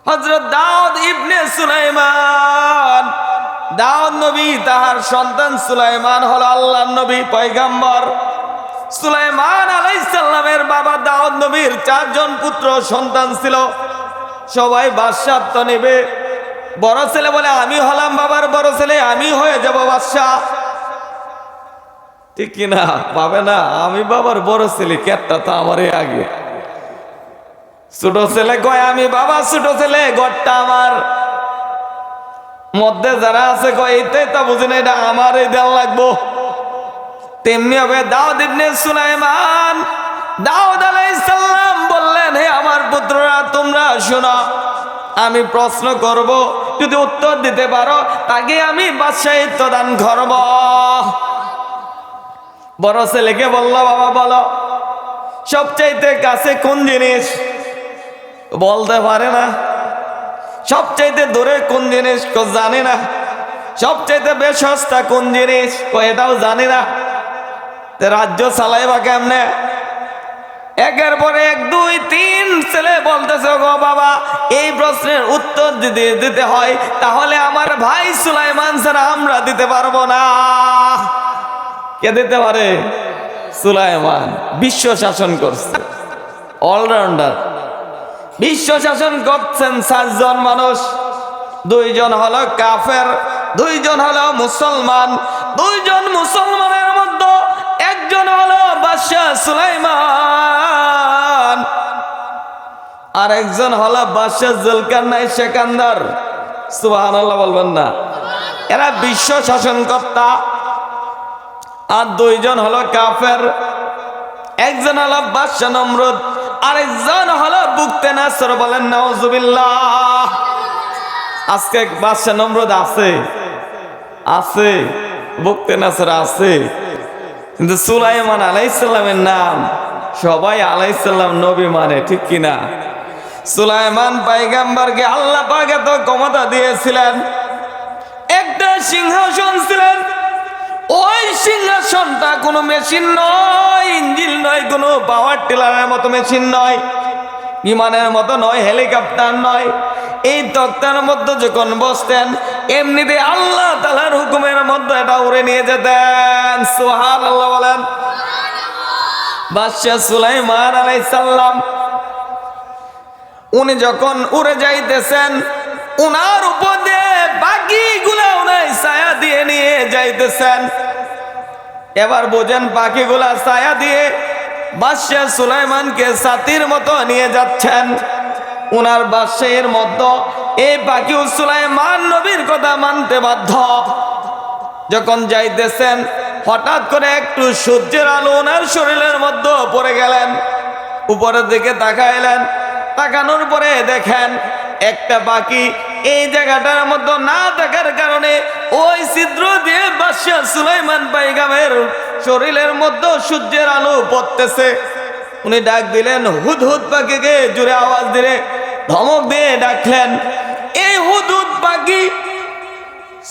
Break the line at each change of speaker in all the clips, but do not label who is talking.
হযরত দাউদ ইবনে সুলাইমান, দাউদ নবী তাহার সন্তান সুলাইমান হলো আল্লাহর নবী পয়গম্বর। সুলাইমান আলাইহিস সালামের বাবা দাউদ নবীর 4 জন পুত্র সন্তান ছিল। সবাই বাদশাহত্ব নেবে। বড় ছেলে বলে আমি হলাম বাবার বড় ছেলে, আমি হয়ে যাব বাদশাহ। ঠিক কিনা? পাবে না, আমি বাবার বড় ছেলে, কেটটা তো আমারই আগে। ছোট ছেলে কয় আমি বাবা ছোট ছেলে, ঘরটা আমার। মধ্যে যারা আছে কয় এইটাই তা বুঝি না, এটা আমার, এই দেওয়া লাগবো। তেমনি হবে দাউদ ইবনে সুলাইমান, দাউদ আলাইহিস সালাম বললেন, হে আমার পুত্ররা তোমরা শোনো, আমি প্রশ্ন করব, যদি উত্তর দিতে পারো তাকে আমি বাদশাহিত্ব দান করব। বড় ছেলেকে বলল, বাবা বলো সবচাইতে কাছে কোন জিনিস? বলতে পারে না। সবচাইতে দূরে কোন জিনিস? জানে না। সবচাইতে বেশ সস্তা কোন জিনিস? এটাও জানে না। রাজ্য চালাইবা কেমনে? একের পরে 1 2 3 ছেলে বলতেছে, গো বাবা এই প্রশ্নের উত্তর যদি দিতে হয় তাহলে আমার ভাই সুলাইমান ছাড়া আমরা দিতে পারবো না। কে দিতে পারে? সুলাইমান। বিশ্ব শাসন করছে, অলরাউন্ডার। বিশ্ব শাসন করছেন 4 জন মানুষ। 2 জন হলো কাফের, 2 জন হলো মুসলমান। 2 জন মুসলমানের মধ্যে 1 জন হলো বাদশাহ সুলাইমান, আর 1 জন হলো বাদশাহ জুলকারনাইন সেকান্দার। সুবহানাল্লাহ বলবেন না? এরা বিশ্ব শাসনকর্তা। আর 2 জন হলো কাফের। 1 জন হলো বাদশাহ নমরুদ, আরেকজন হলো বুকতে নাসর। বলেন নাউজুবিল্লাহ। আজকে বাদশাহ নমরুদ আছে, আছে, বুকতে নাসর আছে, কিন্তু সুলাইমান আলাইহিস সালামের নাম সবাই আলাইহিস সালাম নবী মানে। ঠিক কিনা? সুলাইমান পয়গম্বরকে আল্লাহ পাক এত ক্ষমতা দিয়েছিলেন, একটা সিংহাসন ছিলেন। ওই সিংহাসনটা কোনো মেশিন নয়, ইঞ্জিন নয়, কোনো পাওয়ার টিলারের মতো মেশিন নয়, বিমানের মতো নয়, হেলিকপ্টার নয়। এই তক্তার মধ্যে যখন বসতেন এমনিতে আল্লাহ তাআলার হুকুমের মধ্যে এটা উড়ে নিয়ে যেতেন। সুবহানাল্লাহ বলেন। বাদশাহ সুলাইমান আলাইহিস সালাম উনি যখন উড়ে যাইতেছেন, উনার উপর দিয়ে পাখিগুলা উনাই ছায়া দিয়ে নিয়ে যাইতেছেন। এবার বোঝেন, পাখিগুলা ছায়া দিয়ে বাদশাহ সুলাইমানকে ছাতির মতো নিয়ে যাচ্ছেন। উনার বাদশাহের মধ্যে এই পাখিও সুলাইমান নবীর কথা মানতে বাধ্য। যখন যাইতেছেন হঠাৎ করে একটু সূর্যের আলো ওনার শরীরের মধ্যে পড়ে গেলেন। উপরের দিকে তাকাইলেন, তাকানোর পরে দেখেন একটা পাখি এই জায়গাটার মধ্যে না থাকার কারণে ওই ছিদ্র দিয়ে বাদশাহ সুলাইমান পয়গম্বরের শরীরের মধ্যে সূর্যের আলো পড়তেছে। উনি ডাক দিলেন হুদহুদ পাখিকে, জোরে আওয়াজ দিলে ধমক দিয়ে ডাকলেন। এই হুদহুদ পাখি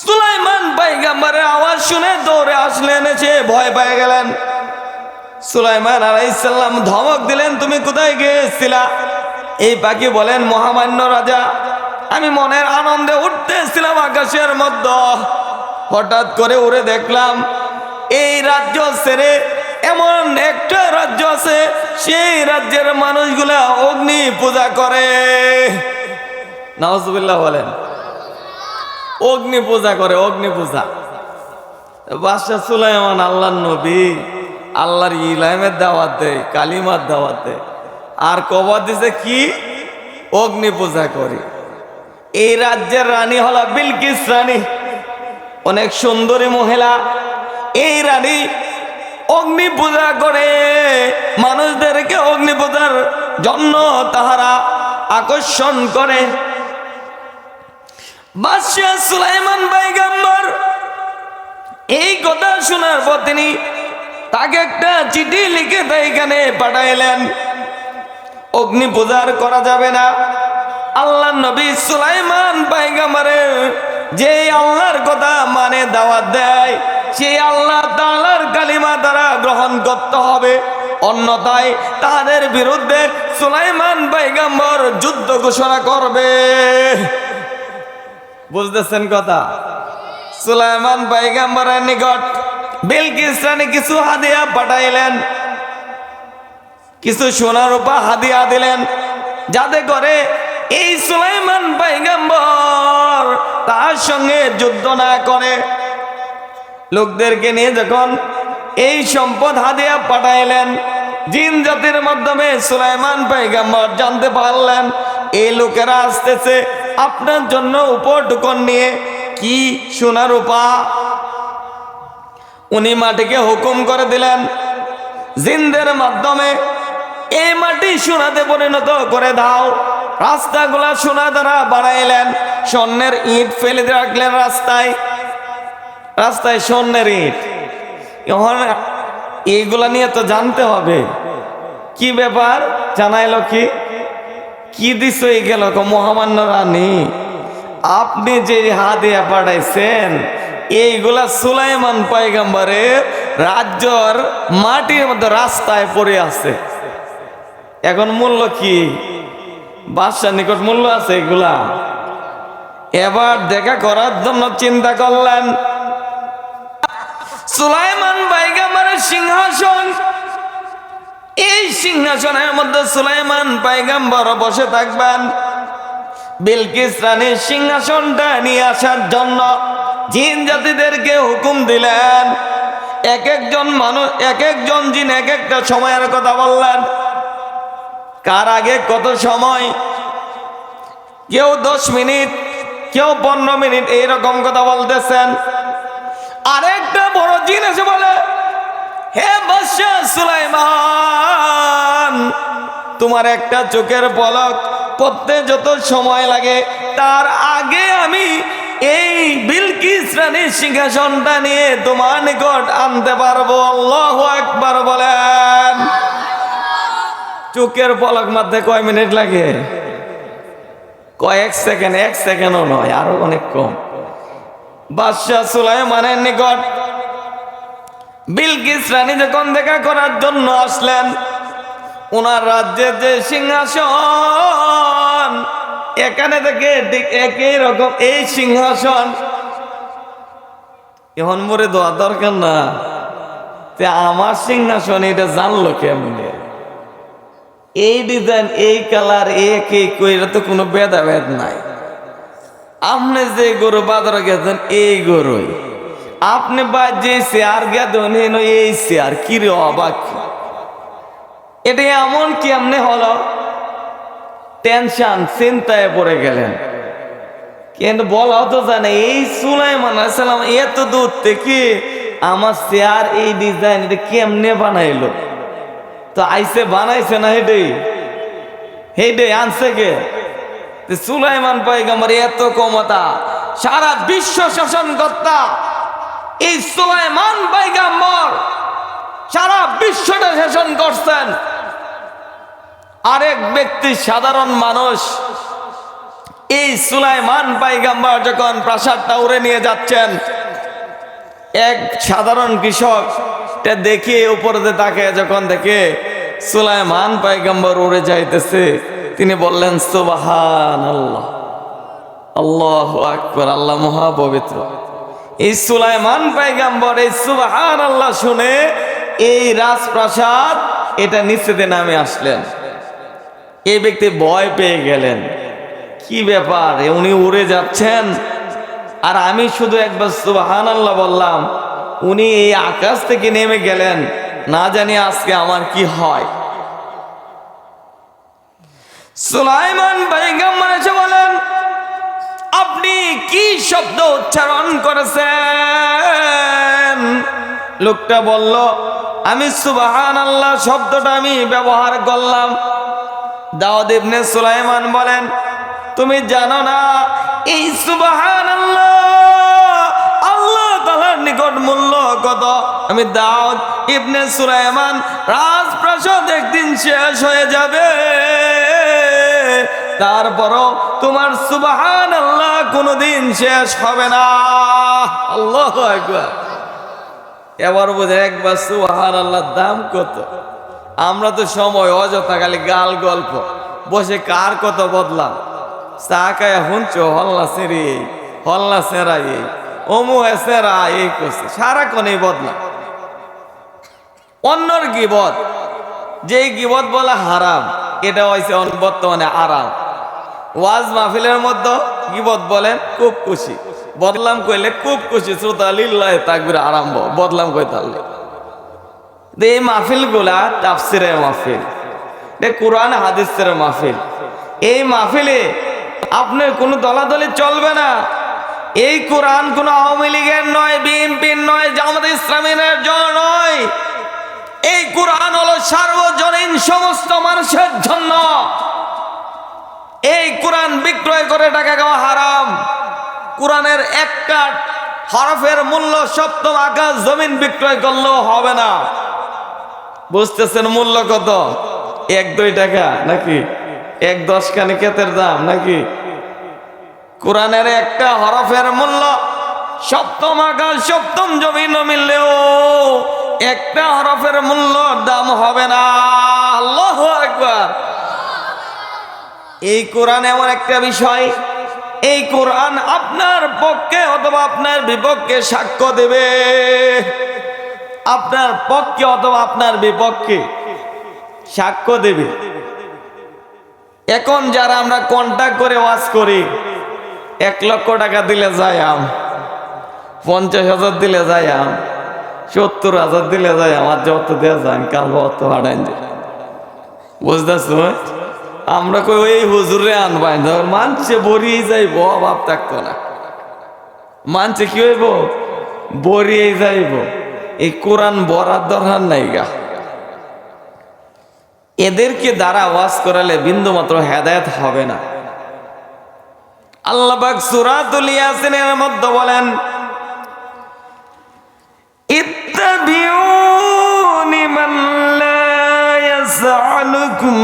সুলাইমান পয়গম্বরের আওয়াজ শুনে দৌড়ে আসলেন, এসে ভয় পেয়ে গেলেন। সুলাইমান আলাইহিস সালাম ধমক দিলেন, তুমি কোথায় গিয়েছিলা? এই পাখি বলেন, মহামান্য রাজা, আমি মনের আনন্দে উঠতেছিলাম আকাশের মধ্যে, হঠাৎ করে উড়ে দেখলাম এই রাজ্য ছেড়ে এমন একটা রাজ্য আছে, সেই রাজ্যের মানুষগুলা অগ্নি পূজা করে। নাউজুবিল্লাহ বলেন। অগ্নি পূজা করে, অগ্নি পূজা। বাদশাহ সুলাইমান আল্লাহর নবী, আল্লাহর ইলহামের দাওয়াত দেয়, কালিমার দাওয়াত দেয়, আর কবর দিছে কি? অগ্নি পূজা করি। এই রাজ্যের রানী হলো বিলকিস রানী, অনেক সুন্দরী মহিলা। এই রানী অগ্নি পূজা করে, মানুষদেরকে অগ্নি পূজার জন্য তাহারা আকর্ষণ করে। বাদশাহ সুলাইমান পয়গম্বর এই কথা শোনার পর তিনি তাকে একটা চিঠি লিখে এখানে পাঠাইলেন, অগ্নি পূজার করা যাবে না। আল্লাহ নবী সুলাইমান পয়গম্বরের যে আল্লাহর কথা মানে দাওয়াত দেয়, সেই আল্লাহ তাআলার কালিমা দ্বারা গ্রহণ করতে হবে, অন্যথায় তাদের বিরুদ্ধে সুলাইমান পয়গম্বর যুদ্ধ ঘোষণা করবে। বুঝতেছেন কথা? সুলাইমান পয়গম্বরের নিকট বিলকিস রানী কিছু হাদিয়া পাঠাইলেন, কিছু সোনা রূপা হাদিয়া দিলেন, যাতে করে এই সুলাইমান পয়গম্বর তার সঙ্গে যুদ্ধ না করে। লোকদেরকে নিয়ে যখন এই সম্পদ হাদিয়া পাঠাইলেন, জিন জাতির মাধ্যমে সুলাইমান পয়গম্বর জানতে পারলেন এই লোকেরা আসতেছে আপনার জন্য উপঢৌকন নিয়ে। কি সোনা রূপা? উনি মাটিকে হুকুম করে দিলেন জিনদের মাধ্যমে, এই মাটি সোনাতে পরিণত করে দাও। রাস্তাগুলা সোনা দ্বারা বানাইলেন, স্বর্ণের ইট ফেলে রাখলেন রাস্তায়, রাস্তায় স্বর্ণের ইট। এখন এইগুলা নিয়ে তো জানতে হবে কি ব্যাপার। জানাইলো কি দিছ এই গেল মহামান্য রানী, আপনি যে হাদিয়া পাঠাইছেন এইগুলা সুলাইমান পয়গম্বরের রাজ্যর মাটির মধ্যে রাস্তায় পড়ে আছে। এখন মূল্য কি? বাদশার নিকট মূল্য আছে এগুলা। এবার দেখা করার জন্য চিন্তা করলেন সুলাইমান পয়গম্বরের সিংহাসন, এই সিংহাসনের মধ্যে সুলাইমান পয়গম্বর বসে থাকবেন। বিলকিস রানীর সিংহাসনটা নিয়ে আসার জন্য জিন জাতিদেরকে হুকুম দিলেন। এক একজন মানুষ, এক একজন জিন এক একটা সময়ের কথা বললেন। কার আগে কত সময়, কেউ 10 মিনিট, কেউ 15 মিনিট, এইরকম কথা বলতেছেন। আরেকটা বড় জিন এসে বলে, হে বাদশাহ সুলাইমান, তোমার একটা চোখের পলক পড়তে যত সময় লাগে তার আগে আমি এই বিলকিস রানীর সিংহাসনটা নিয়ে তোমার নিকট আনতে পারবো। আল্লাহু আকবার বলেন। চোখের পলক মারতে কয় মিনিট লাগে? কয়েক সেকেন্ড, 1 সেকেন্ডও নয়, আরো অনেক কম। বাদশাহ সুলাইমানের নিকট বিলকিস রানী যখন দেখা করার জন্য আসলেন, ওনার রাজ্যের যে সিংহাসন, এখানে থেকে ঠিক একই রকম এই সিংহাসন। এখন মরে দেওয়া দরকার না, আমার সিংহাসন এটা জানলো কেমনে? এই ডিজাইন, এই কালার, একই কইরা তো কোনো ভেদাভেদ নাই। আপনি যে গরু বাজারে গেছেন এই গরুই, আপনি বা যে চেয়ার গেছেন এই চেয়ার। কি রে অবাক, এটা এমন কেমনে হলো? টেনশন, চিন্তায় পড়ে গেলেন। কিন্তু বলাও তো জানে এই সুলাইমান আলাইহিস সালাম এত দূর থেকে আমার চেয়ার এই ডিজাইন এটা কেমনে বানাইলো? তো আইসে বানাইছে না, হেডে আনছে কে? সুলাইমান পয়গম্বর এত ক্ষমতা, সারা বিশ্ব শাসন কর্তা এই সুলাইমান পয়গম্বর সারা বিশ্বটা শাসন করছেন। আরেক ব্যক্তি সাধারণ মানুষ, এই সুলাইমান পয়গম্বর যখন প্রাসাদটা উড়ে নিয়ে যাচ্ছেন, এক সাধারণ কৃষক দেখে উপরে তাকে যখন দেখে সুলাইমান পয়গম্বর উড়ে যাইতেছে, তিনি বললেন সুবহানাল্লাহ, আল্লাহু আকবার, আল্লাহ মহাপবিত্র। এই সুলাইমান পয়গম্বর এই সুবহানাল্লাহ শুনে এই রাজপ্রাসাদ এটা নিচেতে নামে আসলেন। এই ব্যক্তি ভয় পেয়ে গেলেন, কি ব্যাপার, উনি উড়ে যাচ্ছেন আর আমি শুধু একবার সুবহানাল্লাহ বললাম, উনি এই আকাশ থেকে নেমে গেলেন, না জানি আজকে আমার কি হয়। সুলাইমান পয়গম্বর এসে বলেন, আপনি কি শব্দ উচ্চারণ করেছেন? লোকটা বলল, আমি সুবহানাল্লাহ শব্দটা আমি ব্যবহার করলাম। দাউদ ইবনে সুলাইমান বলেন, তুমি জানো না এই সুবহানাল্লাহ আল্লাহ তাআলার নিকট মূল্য কত? আমি দাউদ ইবনে সুলাইমান, রাজপ্রাসাদ একদিন শেষ হয়ে যাবে, তারপরও তোমার সুবহানাল্লাহ কোনোদিন শেষ হবে না। আল্লাহু আকবার। এবার বোঝে একবার সুবহানাল্লাহর দাম কত। আমরা তো সময় অযথা খালি গাল গল্প, বসে কার কত বদলাম, চা খায় হুঞ্চ হল্লা সেরি হল্লা সেরা এই অমু সেরা এই করছে, সারাক্ষণ এই বদলা। অন্যর গিবত, যেই গিবত বলা হারাম, এটা হয়েছে বর্তমানে আরাম। ওয়াজ মাহফিলের মধ্যে গিবত বলেন খুব খুশি, বদলাম কইলে খুব খুশি, শ্রোতা লিল্লাহি তাকবীর আরম্ভ, বদলাম কই তাহলে। এই মাহফিল গুলা তাফসিরের মাহফিল, কোরআন হাদিসের মাহফিল। এই মাহফিলে আপনার কোনো দলাদলি চলবে না। এই কোরআন কোন আওয়ামী লীগের নয়, বিএনপির নয়, জামাত ইসলামীর জন্য নয়। এই কোরআন হলো সার্বজনীন সমস্ত মানুষের জন্য। এই কোরআন বিক্রয় করে টাকা খাওয়া হারাম। কোরআনের একটা হরফের মূল্য সপ্তম আকাশ জমিন বিক্রয় করলেও হবে না। বুঝতেছেন মূল্য কত? 1-2 টাকা নাকি 1-10 খানি ক্ষেতের দাম নাকি? কোরআনের একটা হরফের মূল্য সপ্তম আকাশ সপ্তম জমিন মিললেও একটা হরফের মূল্য দাম হবে না। আল্লাহু আকবার। এই কোরআন এমন একটা বিষয়, এই কোরআন আপনার পক্ষে অথবা আপনার বিপক্ষে সাক্ষ্য দেবে। আপনার পক্ষে অথবা আপনার বিপক্ষে সাক্ষ্য দেবে। এখন যারা আমরা কন্টাক্ট করে ওয়াজ করি, 1 লক্ষ টাকা দিলে যাই আম, 50,000 দিলে যাই আম, 70,000 দিলে যাই আমার যত দেওয়া যায় কাল অত হাঁটাই যায়। বুঝতেছ? আমরা কই ওই হুজুরে আনবাই, মানছে বরিয়ে যাইব, অভাব থাকতো না। মানছে কি হইব? বরিয়ে যাইব। এই কোরআন বরার দরকার নাই গা। এদেরকে দ্বারা ওয়াজ করালে বিন্দু মাত্র হেদায়েত হবে না। আল্লাহ পাক সূরাতুল ইয়াসিনের মধ্যে বলেন, ইত্তাবিউনি মান লা ইয়াসআলুকুম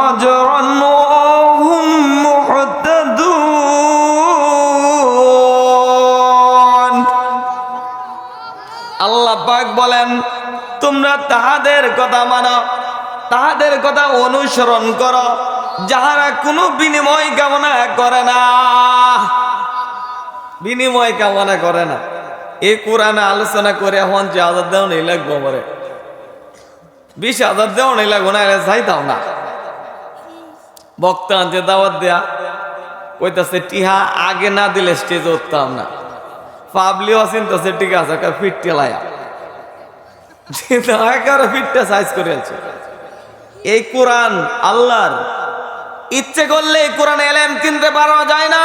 আজরান ওয়া হুম মুহতাদুন। আল্লাহ পাক বলেন, তোমরা তাহাদের কথা মানো, তাহাদের কথা অনুসরণ করো যাহারা কোনো বিনিময় কামনা করে না। বিনিময় কামনা করে না। এই কোরআনে আলোচনা করে এখন 10,000 দেও নেই লাগবো, আমার 20,000 দেও নেই লাগবো না, চাইতাম না। বক্তা আনতে দাওয়াত দেয়া কইতাছে টিহা আগে না দিলে স্টেজ উঠতাম না। পাবলিও চিন্তাছে ঠিক আছে, ফিটতে লায়া ফিটটা সাইজ করে আছে। এই কোরআন আল্লাহর, ইচ্ছে করলে এই কোরআন এলেম কিনতে পারা যায় না।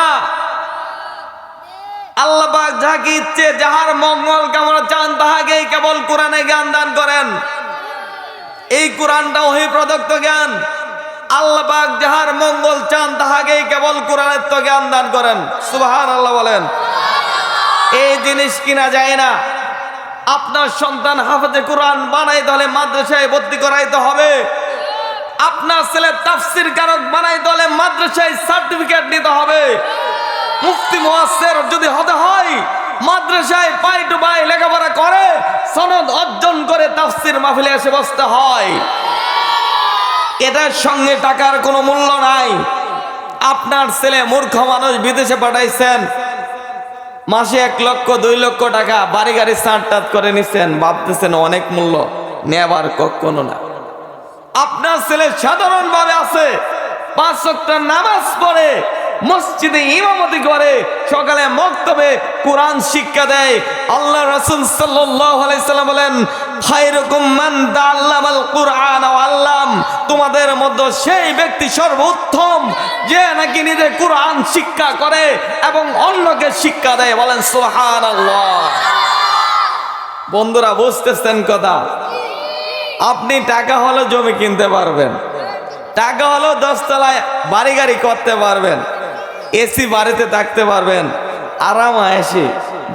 আল্লাহ পাক যাকে ইচ্ছে যাহার মঙ্গল কামনা চান তাহাকেই কেবল কোরআনে জ্ঞান দান করেন। এই কোরআনটা ওহী প্রদত্ত জ্ঞান। আল্লাহ পাক যাহার মঙ্গল চান তাহাকেই কেবল কোরআনের তো জ্ঞান দান করেন। সুবহানাল্লাহ বলেন। এই জিনিস কিনা যায় না। আপনার সন্তান হাফেজে কোরআন বানাইতে হলে মাদ্রাসায় ভর্তি করাইতে হবে। আপনার ছেলে তাফসীর কারক বানাইতে হলে মাদ্রাসায় সার্টিফিকেট নিতে হবে। মুফতি মুয়াসসির যদি হতে হয় মাদ্রাসায় পাই টু পাই লেখাপড়া করে সনদ অর্জন করে তাফসীর মাহফিলে এসে বসতে হয়। এটার সঙ্গে টাকার কোনো মূল্য নাই। আপনার ছেলে মূর্খ মানুষ বিদেশে পাঠাইছেন, মাসে 1 লক্ষ 2 লক্ষ টাকা বাড়ি গাড়ি সাঁট করে নিচ্ছেন, ভাবতেছেন অনেক মূল্য, নেবার কখনো না। আপনার ছেলে সাধারণভাবে আছে, 5 ওয়াক্ত নামাজ পড়ে, মসজিদে ইমামতি করে, সকালে মক্তবে কোরআন শিক্ষা দেয়। আল্লাহ রাসূল সাল্লাল্লাহু আলাইহি সাল্লাম বলেন, খায়রুকুম মান তাআল্লামাল কুরআন ওয়া আল্লাম। তোমাদের মধ্যে সেই ব্যক্তি সর্বোত্তম যে নাকি নিজে কোরআন শিক্ষা করে এবং অন্যকে শিক্ষা দেয়। বলেন সুবহানাল্লাহ। বন্ধুরা বুঝতেছেন কথা? আপনি টাকা হলে জমি কিনতে পারবেন, টাকা হলো 10 তলায় বাড়ি গাড়ি করতে পারবেন, এসি বাড়িতে থাকতে পারবেন, আরাম আয়েশে।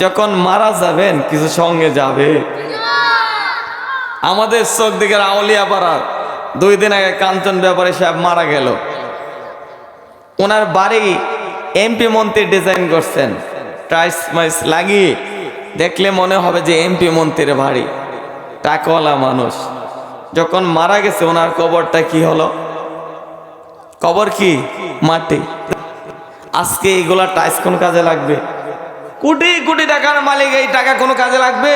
যখন মারা যাবেন কিছু সঙ্গে যাবে। আমাদের চোখ দিকের আউলিয়া পাড়ার 2 দিন আগে কাঞ্চন ব্যাপারী সাহেব মারা গেল। ওনার বাড়ি এমপি মন্ত্রী ডিজাইন করছেন, টাইলস মাইস লাগিয়ে দেখলে মনে হবে যে এমপি মন্ত্রীর বাড়ি, টাকাওয়ালা মানুষ। যখন মারা গেছে ওনার কবরটা কি হলো? কবর কি? মাটি। আজকে এইগুলা টাইলস কোন কাজে লাগবে? কোটি কোটি টাকার মালিক, এই টাকা কোনো কাজে লাগবে?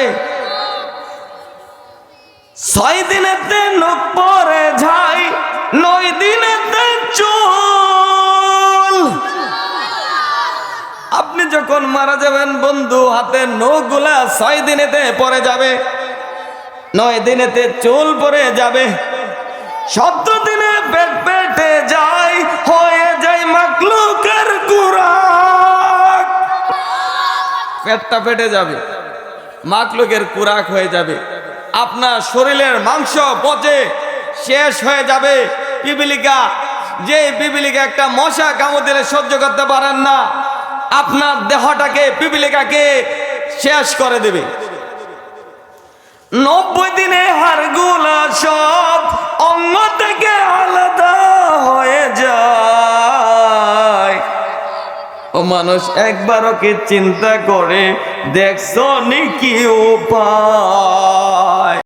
6 দিনেতে নখ পরে যায়, 9 দিনেতে চুল। আপনি যখন মারা যাবেন বন্ধু, হাতের নখগুলা 6 দিনেতে পরে যাবে, 9 দিনেতে চুল পরে যাবে, 17 দিনে পেট পেটে যায়, হয়ে যায় মাখলুকের কুরাক। পেটটা ফেটে যাবে, মাখলুকের কুরাক হয়ে যাবে। আপনার শরীরের মাংস পচে শেষ হয়ে যাবে। পিপিলিকা, যে পিপিলিকা একটা মশা কামড় দিলে সহ্য করতে পারেন না, আপনার দেহটাকে পিপিলিকাকে শেষ করে দেবে। 90 দিনে হাড়গুলা সব অঙ্গ থেকে আলাদা হয়ে যায়। ও মানুষ, একবারও কি চিন্তা করে দেখছো নি কি উপায়?